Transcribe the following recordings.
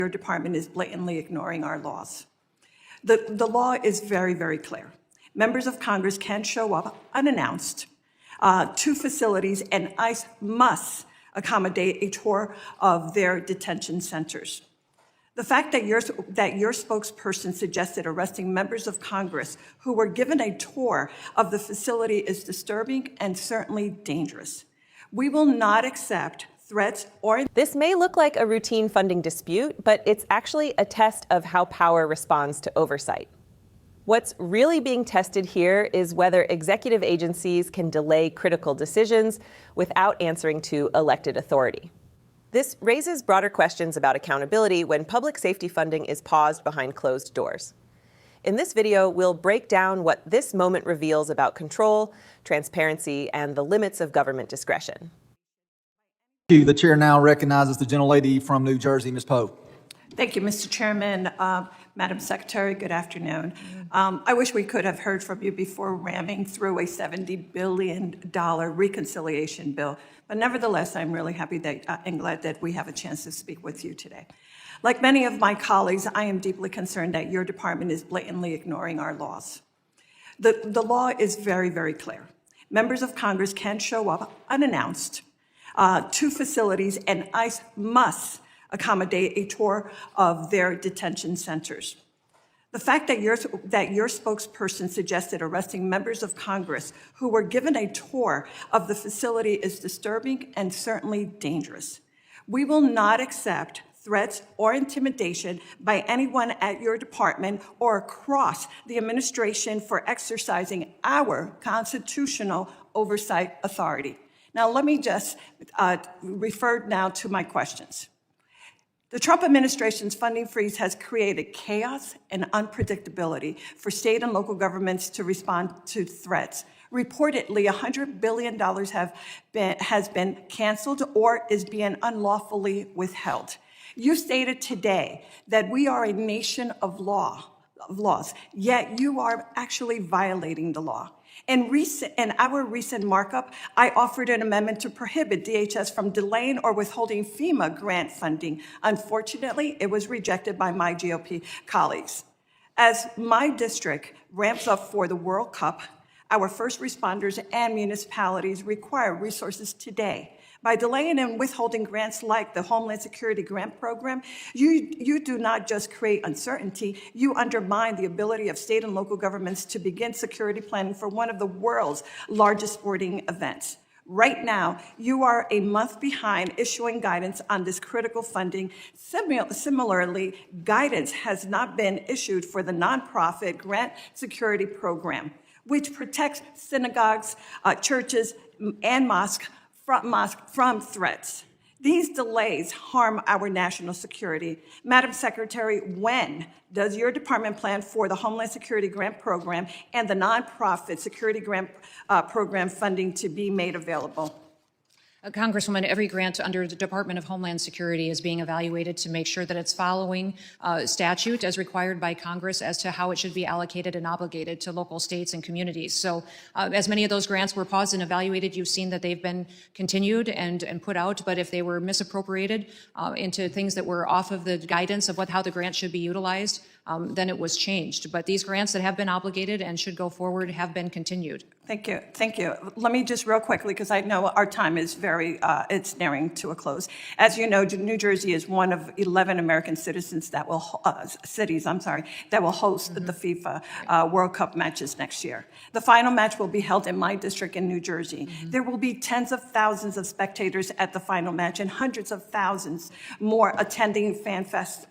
Your department is blatantly ignoring our laws. The law is very, very clear. Members of Congress can show up unannounced to facilities, and ICE must accommodate a tour of their detention centers. The fact that your spokesperson suggested arresting members of Congress who were given a tour of the facility is disturbing and certainly dangerous. We will not accept threats or... This may look like a routine funding dispute, but it's actually a test of how power responds to oversight. What's really being tested here is whether executive agencies can delay critical decisions without answering to elected authority. This raises broader questions about accountability when public safety funding is paused behind closed doors. In this video, we'll break down what this moment reveals about control, transparency, and the limits of government discretion. Thank you. The chair now recognizes the gentlelady from New Jersey, Ms. Pou. Thank you, Mr. Chairman. Madam Secretary, good afternoon. I wish we could have heard from you before ramming through a $70 billion reconciliation bill. But nevertheless, I'm really happy that, and glad that we have a chance to speak with you today. Like many of my colleagues, I am deeply concerned that your department is blatantly ignoring our laws. The law is very, very clear. Members of Congress can show up unannounced to facilities, and ICE must accommodate a tour of their detention centers. The fact that your spokesperson suggested arresting members of Congress who were given a tour of the facility is disturbing and certainly dangerous. We will not accept threats or intimidation by anyone at your department or across the administration for exercising our constitutional oversight authority. Now, let me just refer now to my questions. The Trump administration's funding freeze has created chaos and unpredictability for state and local governments to respond to threats. Reportedly, $100 billion has been canceled or is being unlawfully withheld. You stated today that we are a nation of laws, yet you are actually violating the law. In our recent markup, I offered an amendment to prohibit DHS from delaying or withholding FEMA grant funding. Unfortunately, it was rejected by my GOP colleagues. As my district ramps up for the World Cup, our first responders and municipalities require resources today. By delaying and withholding grants like the Homeland Security Grant Program, you do not just create uncertainty, you undermine the ability of state and local governments to begin security planning for one of the world's largest sporting events. Right now, you are a month behind issuing guidance on this critical funding. Similarly, guidance has not been issued for the nonprofit Grant Security Program, which protects synagogues, churches, and mosques from threats. These delays harm our national security. Madam Secretary, when does your department plan for the Homeland Security Grant Program and the nonprofit Security Grant Program funding to be made available? Congresswoman, every grant under the Department of Homeland Security is being evaluated to make sure that it's following statute as required by Congress as to how it should be allocated and obligated to local states and communities. So as many of those grants were paused and evaluated, you've seen that they've been continued and put out. But if they were misappropriated into things that were off of the guidance of how the grant should be utilized, then it was changed. But these grants that have been obligated and should go forward have been continued. Thank you. Thank you. Let me just real quickly, because I know our time is it's nearing to a close. As you know, New Jersey is one of 11 American citizens that will, cities, that will host the FIFA World Cup matches next year. The final match will be held in my district in New Jersey. There will be tens of thousands of spectators at the final match and hundreds of thousands more attending Fan Fest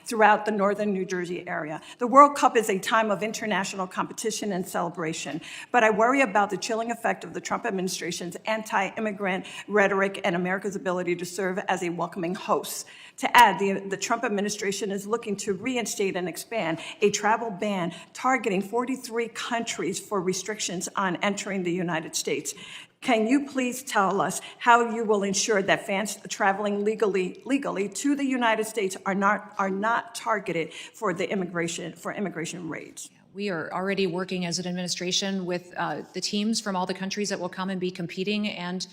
throughout the northern New Jersey area. The World Cup is a time of international competition and celebration, but I worry about the chilling effect of the Trump administration's anti-immigrant rhetoric and America's ability to serve as a welcoming host. To add, the Trump administration is looking to reinstate and expand a travel ban targeting 43 countries for restrictions on entering the United States. Can you please tell us how you will ensure that fans traveling legally to the United States are not targeted for immigration raids? We are already working as an administration with the teams from all the countries that will come and be competing and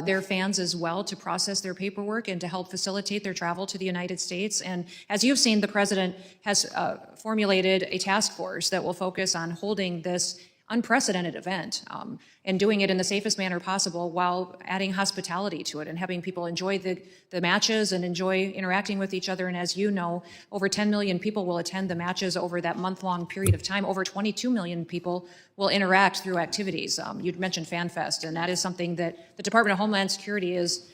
their fans as well to process their paperwork and to help facilitate their travel to the United States. And as you've seen, the president has formulated a task force that will focus on holding this unprecedented event and doing it in the safest manner possible while adding hospitality to it and having people enjoy the matches and enjoy interacting with each other. And as you know, over 10 million people will attend the matches over that month-long period of time. Over 22 million people will interact through activities. You'd mentioned FanFest, and that is something that the Department of Homeland Security is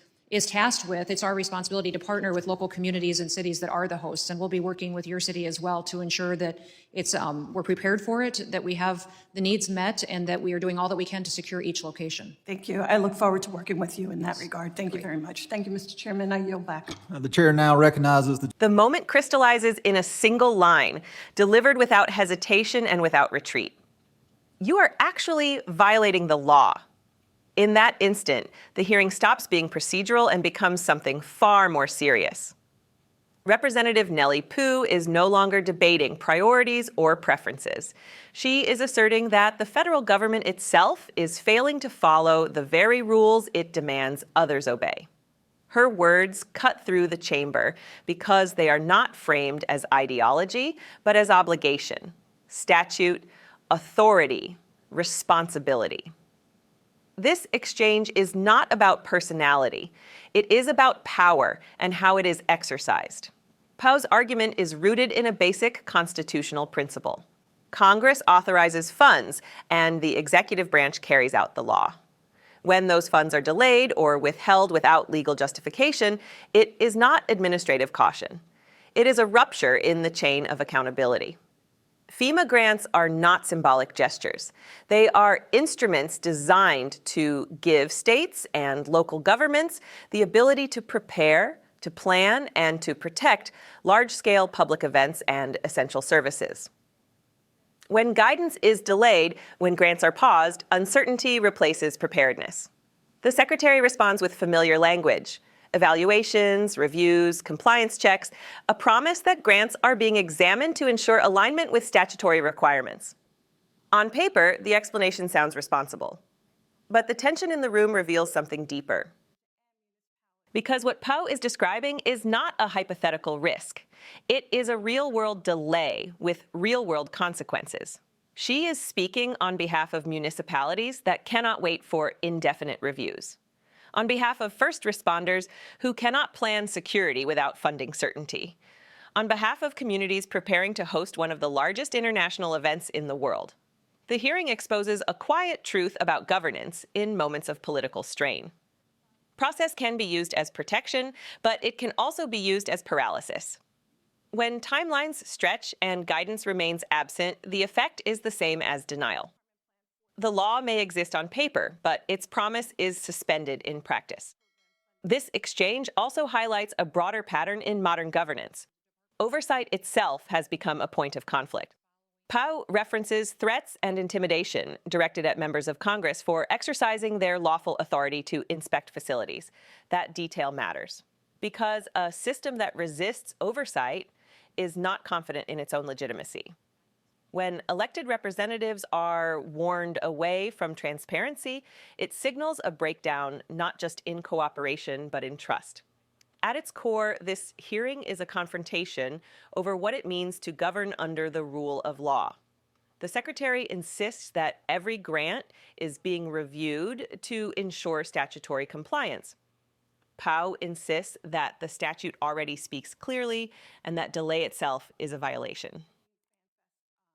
tasked with. It's our responsibility to partner with local communities and cities that are the hosts, and we'll be working with your city as well to ensure that it's we're prepared for it, that we have the needs met, and that we are doing all that we can to secure each location. Thank you. I look forward to working with you in that regard. Thank you very much. Thank you, Mr. Chairman. I yield back. The chair now recognizes The moment crystallizes in a single line, delivered without hesitation and without retreat. You are actually violating the law. In that instant, the hearing stops being procedural and becomes something far more serious. Representative Nellie Pou is no longer debating priorities or preferences. She is asserting that the federal government itself is failing to follow the very rules it demands others obey. Her words cut through the chamber because they are not framed as ideology, but as obligation, statute, authority, responsibility. This exchange is not about personality. It is about power and how it is exercised. Pou's argument is rooted in a basic constitutional principle. Congress authorizes funds, and the executive branch carries out the law. When those funds are delayed or withheld without legal justification, it is not administrative caution. It is a rupture in the chain of accountability. FEMA grants are not symbolic gestures. They are instruments designed to give states and local governments the ability to prepare, to plan, and to protect large-scale public events and essential services. When guidance is delayed, when grants are paused, uncertainty replaces preparedness. The Secretary responds with familiar language: evaluations, reviews, compliance checks, a promise that grants are being examined to ensure alignment with statutory requirements. On paper, the explanation sounds responsible. But the tension in the room reveals something deeper. Because what Pou is describing is not a hypothetical risk. It is a real-world delay with real-world consequences. She is speaking on behalf of municipalities that cannot wait for indefinite reviews, on behalf of first responders who cannot plan security without funding certainty, on behalf of communities preparing to host one of the largest international events in the world. The hearing exposes a quiet truth about governance in moments of political strain. Process can be used as protection, but it can also be used as paralysis. When timelines stretch and guidance remains absent, the effect is the same as denial. The law may exist on paper, but its promise is suspended in practice. This exchange also highlights a broader pattern in modern governance. Oversight itself has become a point of conflict. Pou references threats and intimidation directed at members of Congress for exercising their lawful authority to inspect facilities. That detail matters, because a system that resists oversight is not confident in its own legitimacy. When elected representatives are warned away from transparency, it signals a breakdown not just in cooperation, but in trust. At its core, this hearing is a confrontation over what it means to govern under the rule of law. The Secretary insists that every grant is being reviewed to ensure statutory compliance. Pou insists that the statute already speaks clearly and that delay itself is a violation.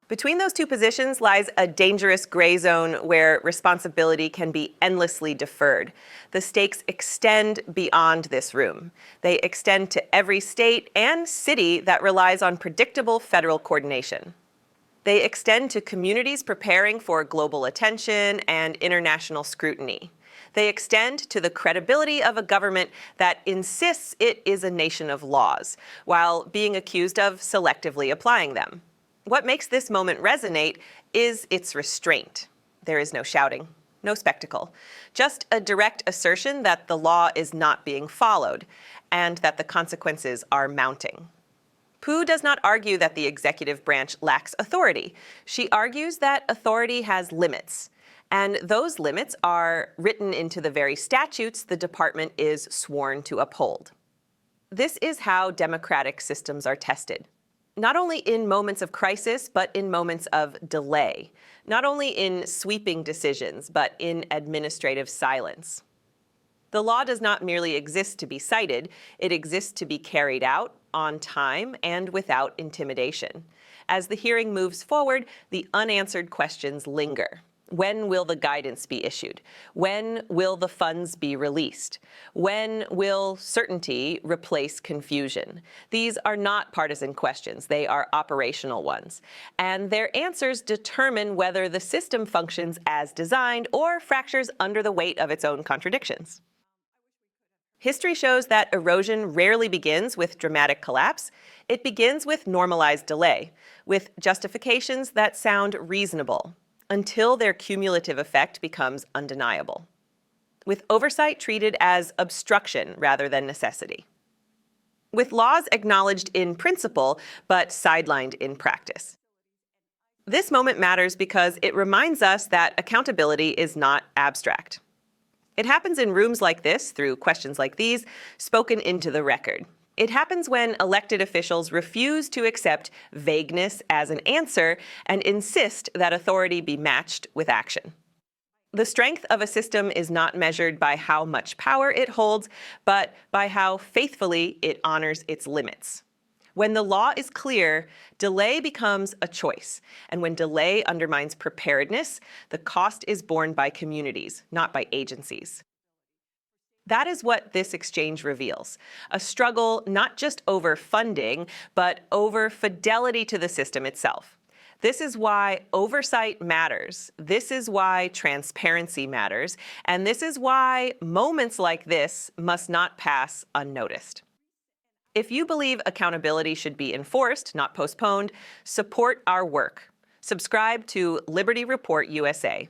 Between those two positions lies a dangerous gray zone where responsibility can be endlessly deferred. The stakes extend beyond this room. They extend to every state and city that relies on predictable federal coordination. They extend to communities preparing for global attention and international scrutiny. They extend to the credibility of a government that insists it is a nation of laws, while being accused of selectively applying them. What makes this moment resonate is its restraint. There is no shouting, no spectacle, just a direct assertion that the law is not being followed and that the consequences are mounting. Pou does not argue that the executive branch lacks authority. She argues that authority has limits And those limits are written into the very statutes the department is sworn to uphold. This is how democratic systems are tested. Not only in moments of crisis, but in moments of delay. Not only in sweeping decisions, but in administrative silence. The law does not merely exist to be cited, it exists to be carried out on time and without intimidation. As the hearing moves forward, the unanswered questions linger. When will the guidance be issued? When will the funds be released? When will certainty replace confusion? These are not partisan questions, they are operational ones. And their answers determine whether the system functions as designed or fractures under the weight of its own contradictions. History shows that erosion rarely begins with dramatic collapse. It begins with normalized delay, with justifications that sound reasonable, until their cumulative effect becomes undeniable. With oversight treated as obstruction rather than necessity. With laws acknowledged in principle, but sidelined in practice. This moment matters because it reminds us that accountability is not abstract. It happens in rooms like this, through questions like these, spoken into the record. It happens when elected officials refuse to accept vagueness as an answer and insist that authority be matched with action. The strength of a system is not measured by how much power it holds, but by how faithfully it honors its limits. When the law is clear, delay becomes a choice. And when delay undermines preparedness, the cost is borne by communities, not by agencies. That is what this exchange reveals, a struggle not just over funding, but over fidelity to the system itself. This is why oversight matters. This is why transparency matters. And this is why moments like this must not pass unnoticed. If you believe accountability should be enforced, not postponed, support our work. Subscribe to Liberty Report USA.